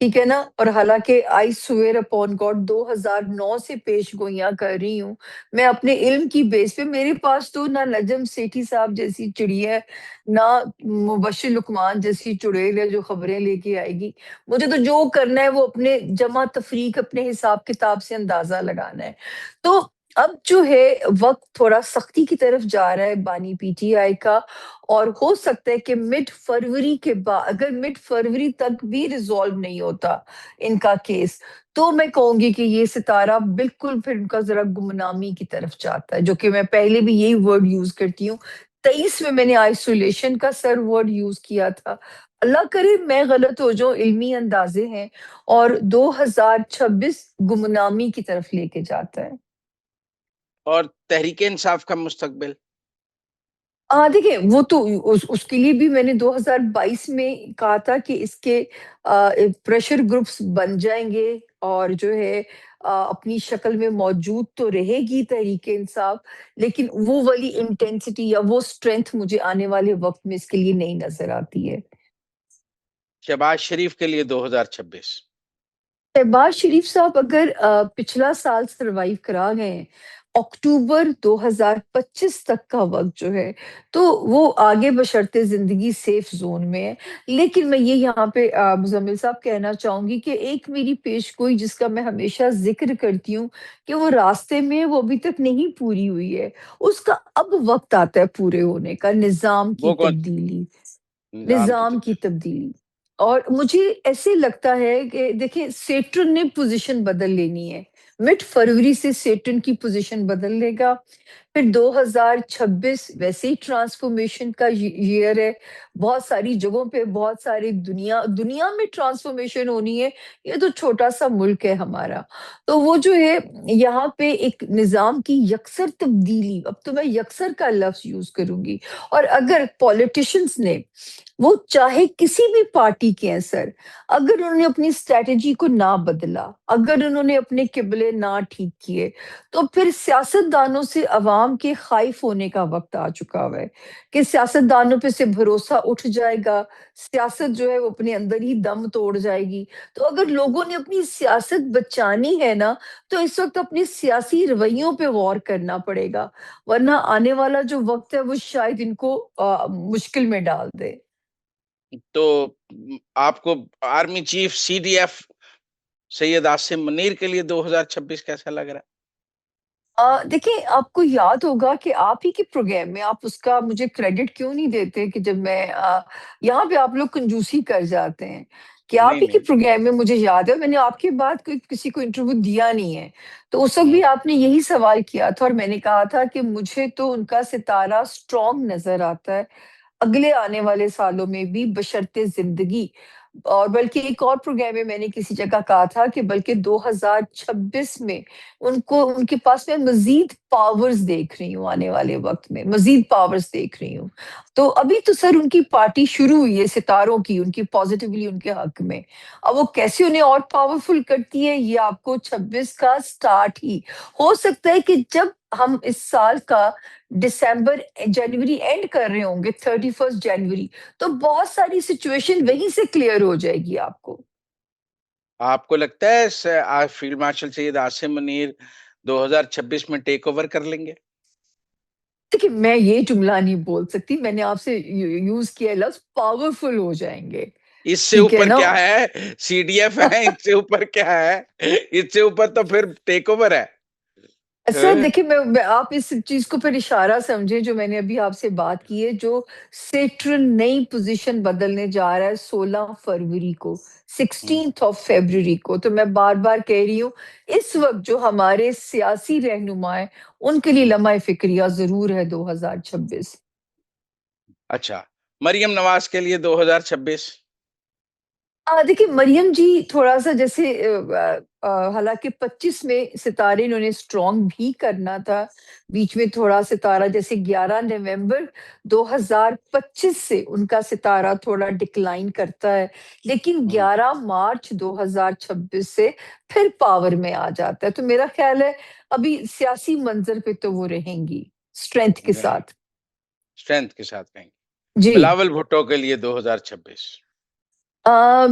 ٹھیک ہے نا؟ اور حالانکہ آئی سویئر اپون گاڈ 2009 سے پیش گوئیاں کر رہی ہوں میں اپنے علم کی بیس پہ. میرے پاس تو نہ نجم سیٹھی صاحب جیسی چڑی ہے، نہ مبشر لقمان جیسی چڑیل ہے جو خبریں لے کے آئے گی. مجھے تو جو کرنا ہے وہ اپنے جمع تفریق اپنے حساب کتاب سے اندازہ لگانا ہے. تو اب جو ہے وقت تھوڑا سختی کی طرف جا رہا ہے بانی پی ٹی آئی کا، اور ہو سکتا ہے کہ مڈ فروری کے بعد، اگر مڈ فروری تک بھی ریزالو نہیں ہوتا ان کا کیس، تو میں کہوں گی کہ یہ ستارہ بالکل پھر ان کا ذرا گمنامی کی طرف جاتا ہے، جو کہ میں پہلے بھی یہی ورڈ یوز کرتی ہوں. 23 میں نے آئسولیشن کا سر ورڈ یوز کیا تھا. اللہ کرے میں غلط ہو جاؤں، علمی اندازے ہیں. اور 2026 گمنامی کی طرف لے کے جاتا ہے. اور تحریک انصاف کا مستقبل؟ ہاں دیکھیں، وہ تو اس کے لیے بھی میں نے 2022 میں کہا تھا کہ اس کے پریشر گروپس بن جائیں گے، اور جو ہے اپنی شکل میں موجود تو رہے گی تحریک انصاف، لیکن وہ والی انٹینسٹی یا وہ اسٹرینتھ مجھے آنے والے وقت میں اس کے لیے نہیں نظر آتی ہے. شہباز شریف کے لیے 2026؟ شہباز شریف صاحب اگر پچھلا سال سروائیو کرا گئے ہیں، اکتوبر 2025 تک کا وقت جو ہے، تو وہ آگے بشرط زندگی سیف زون میں ہے. لیکن میں یہ یہاں پہ مزمل صاحب کہنا چاہوں گی کہ ایک میری پیش گوئی جس کا میں ہمیشہ ذکر کرتی ہوں کہ وہ راستے میں ہے، وہ ابھی تک نہیں پوری ہوئی ہے. اس کا اب وقت آتا ہے پورے ہونے کا، نظام کی وہ کون سی؟ تبدیلی. نظام کی نظام کی تبدیلی؟ تبدیلی. اور مجھے ایسے لگتا ہے کہ دیکھیں سیٹرن نے پوزیشن بدل لینی ہے. مڈ فروری سے سیٹرن کی پوزیشن بدل لے گا. پھر 2026 ویسے ہی ٹرانسفارمیشن کا ایئر ہے. بہت ساری جگہوں پہ بہت ساری دنیا میں ٹرانسفارمیشن ہونی ہے. یہ تو چھوٹا سا ملک ہے ہمارا. تو وہ جو ہے یہاں پہ ایک نظام کی یکسر تبدیلی، اب تو میں یکسر کا لفظ یوز کروں گی. اور اگر پولیٹیشنز نے، وہ چاہے کسی بھی پارٹی کے ہیں سر، اگر انہوں نے اپنی اسٹریٹجی کو نہ بدلا، اگر انہوں نے اپنے قبلے نہ ٹھیک کیے، تو پھر سیاست دانوں سے عوام کے خائف ہونے کا وقت آ چکا ہوا ہے کہ سیاست دانوں پہ سے بھروسہ اٹھ جائے گا. سیاست جو ہے وہ اپنے اندر ہی دم توڑ جائے گی. تو اگر لوگوں نے اپنی سیاست بچانی ہے نا، تو اس وقت اپنے سیاسی رویوں پہ غور کرنا پڑے گا، ورنہ آنے والا جو وقت ہے وہ شاید ان کو مشکل میں ڈال دے. تو آپ کو army chief C D F Syed Asim Munir کے لیے 2026 کیسا لگ رہا ہے؟ دیکھیں، آپ کو یاد ہوگا کہ آپ ہی کے پروگرام میں، آپ اس کا مجھے کریڈٹ کیوں نہیں دیتے کہ جب میں یہاں پہ آپ لوگ کنجوسی کر جاتے ہیں کہ آپ نہیں ہی کے نہیں، پروگرام میں مجھے یاد ہے میں نے آپ کے بعد کسی کو انٹرویو دیا نہیں ہے. تو اس وقت ہوں، بھی آپ نے یہی سوال کیا تھا، اور میں نے کہا تھا کہ مجھے تو ان کا ستارہ اسٹرانگ نظر آتا ہے اگلے آنے والے سالوں میں بھی بشرط زندگی. اور بلکہ ایک اور پروگرام میں نے کسی جگہ کہا تھا کہ بلکہ 2026 میں ان کے پاس میں مزید پاورز دیکھ رہی ہوں، آنے والے وقت میں مزید پاورز دیکھ رہی ہوں. تو ابھی تو سر ان کی پارٹی شروع ہوئی ہے ستاروں کی، ان کی پازیٹیولی ان کے حق میں. اب وہ کیسے انہیں اور پاورفل کرتی ہے، یہ آپ کو 26 کا سٹارٹ ہی ہو سکتا ہے کہ جب ہم اس سال کا جنوری اینڈ کر رہے ہوں گے 31 جنوری، تو بہت ساری سچویشن وہیں سے کلیئر ہو جائے گی آپ کو. آپ کو لگتا ہے فیلڈ مارشل سید عاصم منیر 2026 میں ٹیک اوور کر لیں گے؟ دیکھیے میں یہ جملہ نہیں بول سکتی، میں نے آپ سے یوز کیا لفظ پاورفل ہو جائیں گے. اس سے ٹھیک ہے اوپر نا؟ کیا ہے؟ سی ڈی ایف ہے، اس سے اوپر کیا ہے؟ اس سے اوپر تو پھر ٹیک اوور ہے. سر دیکھیں، آپ اس چیز کو پھر اشارہ سمجھیں جو میں نے ابھی آپ سے بات کی ہے، جو سیٹرن نئی پوزیشن بدلنے جا رہا ہے 16 فروری کو، 16 کو. تو میں بار بار کہہ رہی ہوں، اس وقت جو ہمارے سیاسی رہنما ہیں ان کے لیے لمحہ فکریہ ضرور ہے 2026. اچھا، مریم نواز کے لیے 2026؟ دیکھیے مریم جی تھوڑا سا جیسے حالانکہ 25 میں ستارے انہوں نے اسٹرانگ بھی کرنا تھا، بیچ میں تھوڑا ستارہ جیسے 11 نومبر 2025 سے ان کا ستارہ تھوڑا ڈکلائن کرتا ہے، لیکن 11 مارچ 2026 سے پھر پاور میں آ جاتا ہے. تو میرا خیال ہے ابھی سیاسی منظر پہ تو وہ رہیں گی اسٹرینتھ کے ساتھ. اسٹرینتھ کے ساتھ کہیں گے. جی. بلاول بھٹو کے لیے 2026؟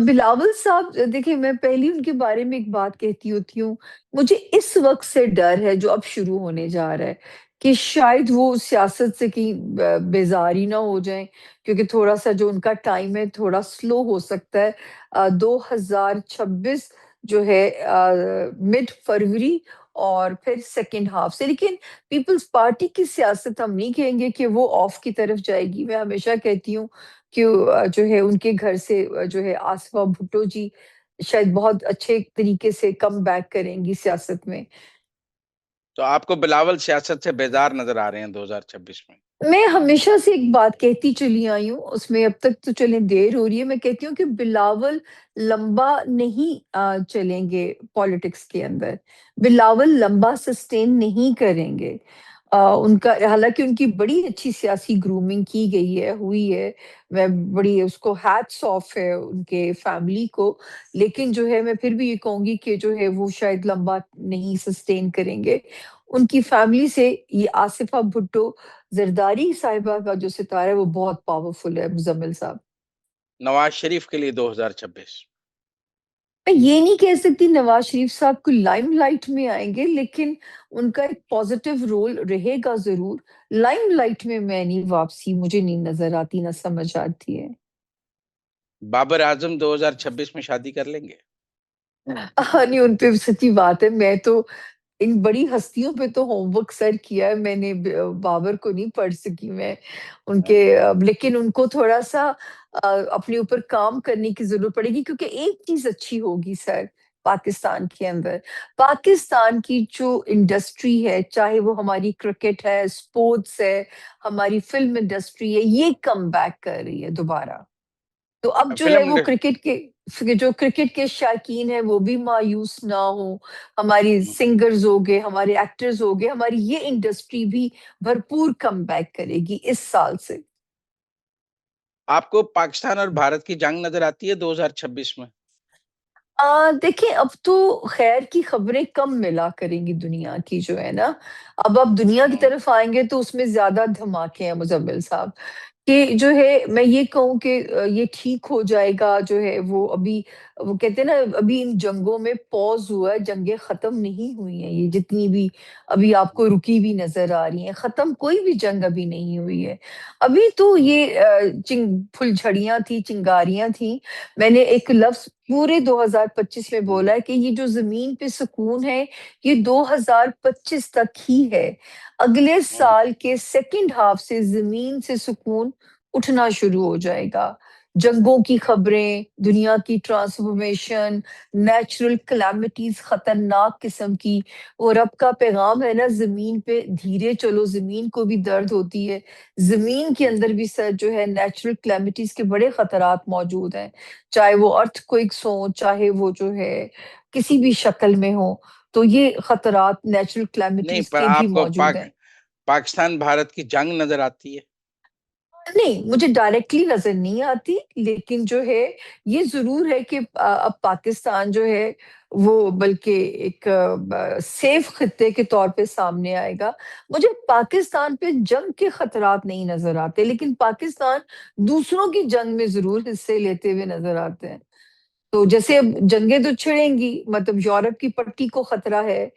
بلاول صاحب دیکھیں، میں پہلی ان کے بارے میں ایک بات کہتی ہوتی ہوں، مجھے اس وقت سے ڈر ہے جو اب شروع ہونے جا رہا ہے کہ شاید وہ سیاست سے کہیں بیزاری نہ ہو جائیں، کیونکہ تھوڑا سا جو ان کا ٹائم ہے تھوڑا سلو ہو سکتا ہے۔ 2026 جو ہے مڈ فروری اور پھر سیکنڈ ہاف سے، لیکن پیپلز پارٹی کی سیاست ہم نہیں کہیں گے کہ وہ آف کی طرف جائے گی۔ میں ہمیشہ کہتی ہوں کہ جو ہے ان کے گھر سے جو ہے آصفہ بھٹو جی شاید بہت اچھے طریقے سے کم بیک کریں گی سیاست میں۔ تو آپ کو بلاول سیاست سے بیزار نظر آ رہے ہیں 2026 میں؟ میں ہمیشہ سے ایک بات کہتی چلی آئی ہوں، اس میں اب تک تو چلیں دیر ہو رہی ہے، میں کہتی ہوں کہ بلاول لمبا نہیں چلیں گے پالیٹکس کے اندر، بلاول لمبا سسٹین نہیں کریں گے۔ ان کا حالانکہ ان کی بڑی اچھی سیاسی گرومنگ کی گئی ہے، ہوئی ہے، میں بڑی اس کو ہیٹس آف ہے ان کے فیملی کو، لیکن جو ہے میں پھر بھی یہ کہوں گی کہ جو ہے وہ شاید لمبا نہیں سسٹین کریں گے۔ ان کی فیملی سے یہ آصفہ بھٹو زرداری صاحبہ کا جو ستارہ ہے وہ بہت پاورفل ہے مزمل صاحب۔ نواز شریف کے لیے 2026؟ میں یہ نہیں کہہ سکتی نواز شریف صاحب کو لائم لائٹ میں آئیں گے، لیکن ان کا ایک پازیٹیو رول رہے گا ضرور۔ لائم لائٹ میں نہیں واپسی مجھے نہیں نظر آتی، نہ سمجھ آتی ہے۔ بابر اعظم 2026 میں شادی کر لیں گے؟ ہاں نہیں، ان پہ سچی بات ہے، میں تو ان بڑی ہستیوں پہ تو ہوم ورک سر کیا ہے میں نے، بابر کو نہیں پڑھ سکی میں ان ہاں۔ کے، لیکن ان کو تھوڑا سا اپنے اوپر کام کرنے کی ضرورت پڑے گی، کیونکہ ایک چیز اچھی ہوگی سر پاکستان کے اندر، پاکستان کی جو انڈسٹری ہے، چاہے وہ ہماری کرکٹ ہے، سپورٹس ہے، ہماری فلم انڈسٹری ہے، یہ کم بیک کر رہی ہے دوبارہ۔ تو اب جو ہے فلم وہ کرکٹ کے شائقین ہیں وہ بھی مایوس نہ ہوں، ہماری سنگرز ہو گئے، ہمارے ایکٹرز ہو گئے، ہماری یہ انڈسٹری بھی بھرپور کم بیک کرے گی اس سال سے۔ آپ کو پاکستان اور بھارت کی جنگ نظر آتی ہے 2026 میں؟ دیکھیں اب تو خیر کی خبریں کم ملا کریں گی دنیا کی، جو ہے نا اب آپ دنیا کی ہوں۔ طرف آئیں گے تو اس میں زیادہ دھماکے ہیں مزمل صاحب، کہ جو ہے میں یہ کہوں کہ یہ ٹھیک ہو جائے گا، جو ہے وہ ابھی وہ کہتے ہیں نا ابھی ان جنگوں میں پوز ہوا ہے، جنگیں ختم نہیں ہوئی ہیں، یہ جتنی بھی ابھی آپ کو رکی بھی نظر آ رہی ہیں، ختم کوئی بھی جنگ ابھی نہیں ہوئی ہے، ابھی تو ہوں۔ یہ پھل جھڑیاں تھی، چنگاریاں تھیں۔ میں نے ایک لفظ پورے 2025 میں ہوں۔ بولا ہے کہ یہ جو زمین پہ سکون ہے یہ 2025 تک ہی ہے، اگلے ہوں۔ سال کے سیکنڈ ہاف سے زمین سے سکون اٹھنا شروع ہو جائے گا۔ جنگوں کی خبریں، دنیا کی ٹرانسفارمیشن، نیچرل کلیمٹیز خطرناک قسم کی، اور رب کا پیغام ہے نا زمین پہ دھیرے چلو، زمین کو بھی درد ہوتی ہے، زمین کے ہوں۔ اندر بھی سر جو ہے نیچرل کلیمٹیز کے بڑے خطرات موجود ہیں، چاہے وہ ارتھ کوئکس ہوں، چاہے وہ جو ہے کسی بھی شکل میں ہوں، تو یہ خطرات نیچرل نہیں، کلیمٹیز پر کے بھی آپ کو موجود ہیں۔ پاکستان بھارت کی جنگ نظر آتی ہے؟ نہیں، مجھے ڈائریکٹلی نظر نہیں آتی، لیکن جو ہے یہ ضرور ہے کہ اب پاکستان جو ہے وہ بلکہ ایک سیف خطے کے طور پہ سامنے آئے گا۔ مجھے پاکستان پہ جنگ کے خطرات نہیں نظر آتے، لیکن پاکستان دوسروں کی جنگ میں ضرور حصے لیتے ہوئے نظر آتے ہیں۔ تو جیسے اب جنگیں تو چھڑیں گی، مطلب یورپ کی پٹی کو خطرہ ہے،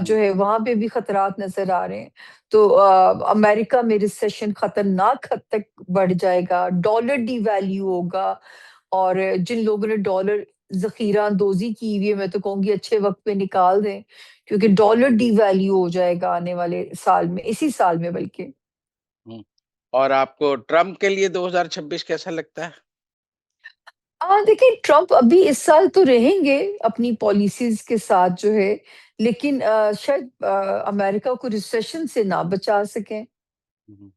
جو ہے وہاں پہ بھی خطرات نظر آ رہے ہیں، تو امریکہ میں ریسیشن خطرناک حد تک بڑھ جائے گا، ڈالر ڈی ویلیو ہوگا، اور جن لوگوں نے ڈالر ذخیرہ اندوزی کی ہوئی ہے میں تو کہوں گی اچھے وقت پہ نکال دیں، کیونکہ ڈالر ڈی ویلیو ہو جائے گا آنے والے سال میں، اسی سال میں بلکہ۔ ہوں۔ اور آپ کو ٹرمپ کے لیے 2026 کیسا لگتا ہے؟ دیکھیں ٹرمپ ابھی اس سال تو رہیں گے اپنی پالیسیز کے ساتھ جو ہے، لیکن شاید امریکہ کو ریسیشن سے نہ بچا سکیں۔ ہوں۔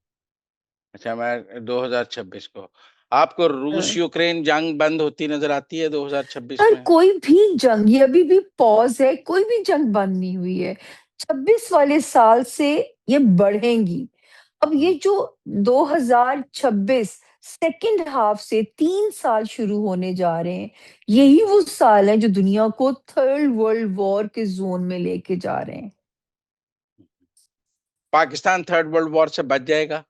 اچھا، میں 2026 کو آپ کو روس یوکرین جنگ بند ہوتی نظر آتی ہے 2026 سر میں؟ کوئی بھی جنگ، یہ ابھی بھی پوز ہے، کوئی بھی جنگ بند نہیں ہوئی ہے، 26 والے سال سے یہ بڑھیں گی۔ اب ہوں۔ یہ جو 2026 سیکنڈ ہاف سے 3 سال شروع ہونے جا رہے ہیں، یہی وہ سال ہیں جو دنیا کو تھرڈ ورلڈ وار کے زون میں لے کے جا رہے ہیں۔ پاکستان تھرڈ ورلڈ وار سے بچ جائے گا؟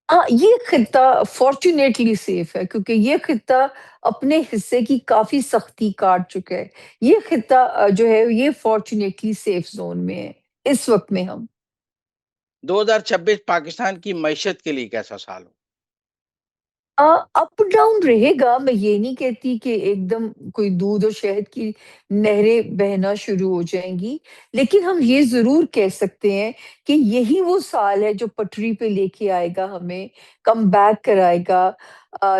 ہاں، یہ خطہ فارچونیٹلی سیف ہے کیونکہ یہ خطہ اپنے حصے کی کافی سختی کاٹ چکا ہے۔ یہ خطہ جو ہے یہ فارچونیٹلی سیف زون میں ہے اس وقت میں ہم۔ 2026 پاکستان کی معیشت کے لیے کیسا سال ہو؟ اپ ڈاؤن رہے گا، میں یہ نہیں کہتی کہ ایک دم کوئی دودھ اور شہد کی نہریں بہنا شروع ہو جائیں گی، لیکن ہم یہ ضرور کہہ سکتے ہیں کہ یہی وہ سال ہے جو پٹری پہ لے کے آئے گا، ہمیں کم بیک کرائے گا۔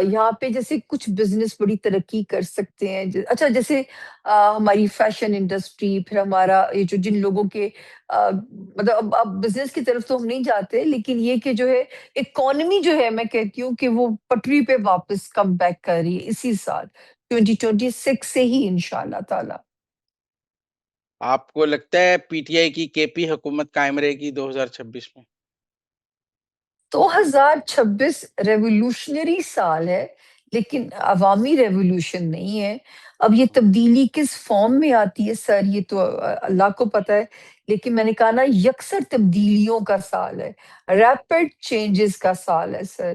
یہاں پہ جیسے کچھ بزنس بڑی ترقی کر سکتے ہیں، اچھا جیسے ہماری فیشن انڈسٹری، پھر ہمارا یہ جو جن لوگوں کے مطلب اب بزنس کی طرف تو ہم نہیں جاتے، لیکن یہ کہ جو ہے اکانومی جو ہے میں کہتی ہوں کہ وہ پٹری پہ واپس کم بیک کر رہی ہے اسی سال 2026 سے ہی انشاءاللہ تعالی۔ آپ کو لگتا ہے پی ٹی آئی کی کے پی حکومت قائم رہے گی 2026 میں؟ 2026 ریولوشنری سال ہے لیکن عوامی ریولوشن نہیں ہے۔ اب یہ تبدیلی کس فارم میں آتی ہے سر، یہ تو اللہ کو پتہ ہے، لیکن میں نے کہا نا یکسر تبدیلیوں کا سال ہے، ریپڈ چینجز کا سال ہے سر۔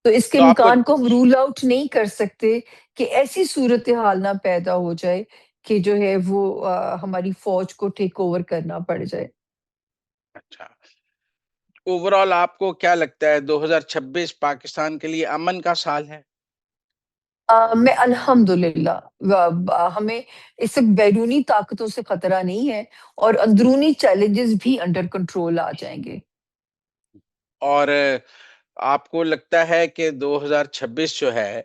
تو اس کے تو آپ کو امکان کو ہم رول آؤٹ نہیں کر سکتے کہ ایسی صورتحال نہ پیدا ہو جائے کہ جو ہے وہ ہماری فوج کو ٹیک اوور کرنا پڑ جائے۔ اچھا، اوور آل آپ کو کیا لگتا ہے 2026 پاکستان کے لیے امن کا سال ہے؟ میں الحمدللہ ہمیں اس وقت بیرونی طاقتوں سے خطرہ نہیں ہے اور اندرونی چیلنجز بھی انڈر کنٹرول آ جائیں گے۔ اور آپ کو لگتا ہے کہ 2026 جو ہے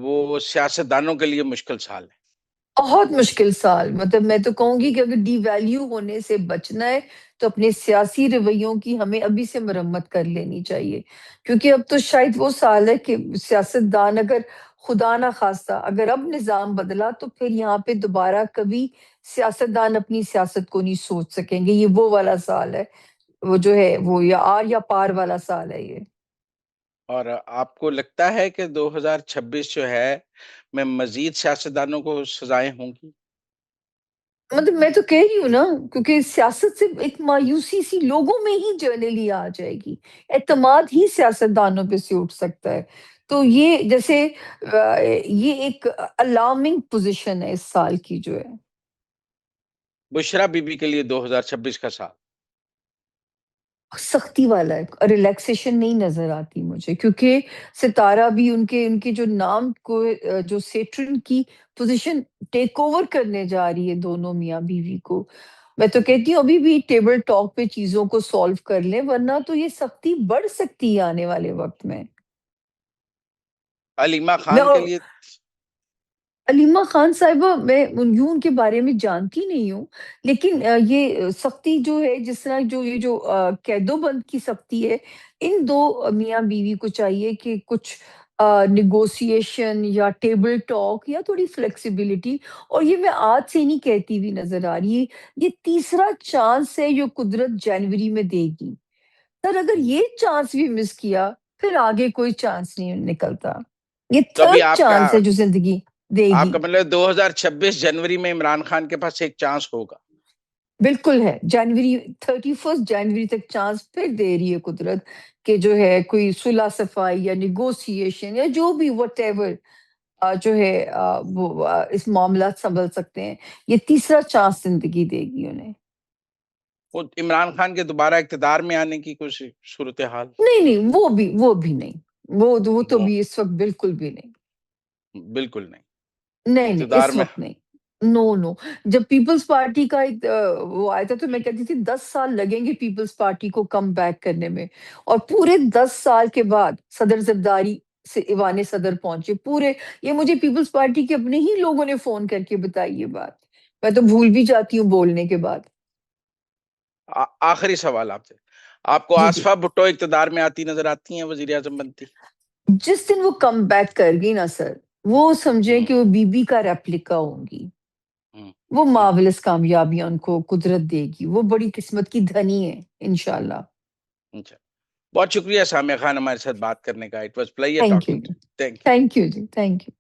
وہ سیاستدانوں کے لیے مشکل سال ہے؟ بہت مشکل سال، مطلب میں تو کہوں گی کہ اگر ڈی ویلیو ہونے سے بچنا ہے تو اپنے سیاسی رویوں کی ہمیں ابھی سے مرمت کر لینی چاہیے، کیونکہ اب تو شاید وہ سال ہے کہ سیاستدان اگر خدا نہ خواستہ اگر اب نظام بدلا تو پھر یہاں پہ دوبارہ کبھی سیاستدان اپنی سیاست کو نہیں سوچ سکیں گے۔ یہ وہ والا سال ہے، وہ جو ہے وہ یا آر یا پار والا سال ہے یہ۔ اور آپ کو لگتا ہے کہ 2026 جو ہے میں مزید سیاستدانوں کو سزائیں ہوں گی؟ مطلب میں تو کہہ رہی ہوں نا، کیونکہ سیاست سے ایک مایوسی سی لوگوں میں ہی جرنلی آ جائے گی، اعتماد ہی سیاستدانوں پہ سے اٹھ سکتا ہے۔ تو یہ جیسے یہ ایک الارمنگ پوزیشن ہے اس سال کی جو ہے۔ بشرا بی بی کے لیے 2026 کا سال؟ سختی والا ہے، ریلیکسیشن نہیں نظر آتی مجھے، کیونکہ ستارہ بھی ان کے جو نام کو جو سیٹرن کی پوزیشن ٹیک اوور کرنے جا رہی ہے دونوں میاں بیوی کو۔ میں تو کہتی ہوں ابھی بھی ٹیبل ٹاک پہ چیزوں کو سالو کر لیں، ورنہ تو یہ سختی بڑھ سکتی ہے آنے والے وقت میں۔ علیمہ میں خان کے لیے؟ علیمہ خان صاحبہ میں یوں ان کے بارے میں جانتی نہیں ہوں، لیکن یہ سختی جو ہے جس طرح جو یہ جو قید و بند کی سختی ہے، ان دو میاں بیوی کو چاہیے کہ کچھ نیگوسیشن یا ٹیبل ٹاک یا تھوڑی فلیکسیبلٹی، اور یہ میں آج سے نہیں کہتی ہوئی نظر آ رہی ہے، یہ تیسرا چانس ہے جو قدرت جنوری میں دے گی۔ سر اگر یہ چانس بھی مس کیا پھر آگے کوئی چانس نہیں نکلتا، یہ تو ابھی تھرڈ چانس ہے جو زندگی دے آپ گی۔ کا مطلب 2026 جنوری میں عمران خان کے پاس ایک چانس ہوگا؟ بالکل ہے، جنوری 31 جنوری تک چانس پھر دے رہی ہے قدرت کہ جو ہے کوئی صلح صفائی یا نیگوسیشن یا جو بھی وٹ ایور جو ہے وہ اس معاملات سنبھل سکتے ہیں، یہ تیسرا چانس زندگی دے گی انہیں۔ وہ عمران خان کے دوبارہ اقتدار میں آنے کی کوئی صورتحال؟ نہیں نہیں، وہ بھی نہیں، وہ تو وہ بھی اس وقت بالکل بھی نہیں۔ بالکل نہیں نہیں نہیں، اقتدار اس میں؟ وقت نہیں۔ نو نو، جب پیپلز پارٹی کا ایک وہ آیا تھا تو میں کہتی تھی 10 سال لگیں گے پیپلز پارٹی کو کم بیک کرنے میں، اور پورے 10 سال کے بعد صدر زرداری سے ایوان صدر پہنچے پورے۔ یہ مجھے پیپلز پارٹی کے اپنے ہی لوگوں نے فون کر کے بتائی یہ بات، میں تو بھول بھی جاتی ہوں بولنے کے بعد۔ آخری سوال آپ سے، آپ کو جی جی، آصفہ بھٹو اقتدار میں آتی نظر آتی ہیں وزیر اعظم بنتی؟ جس دن وہ کم بیک کر گئی نا سر، وہ سمجھیں ہوں، کہ وہ بی بی کا ریپلیکا ہوں گی، ہوں، وہ ہوں، مارولس کامیابیاں ان کو قدرت دے گی، وہ بڑی قسمت کی دھنی ہے انشاءاللہ۔ اچھا، بہت شکریہ سامع خان ہمارے ساتھ بات کرنے کا، it was player thank you talking to جی، you, thank you. Thank you جی، تھینک یو۔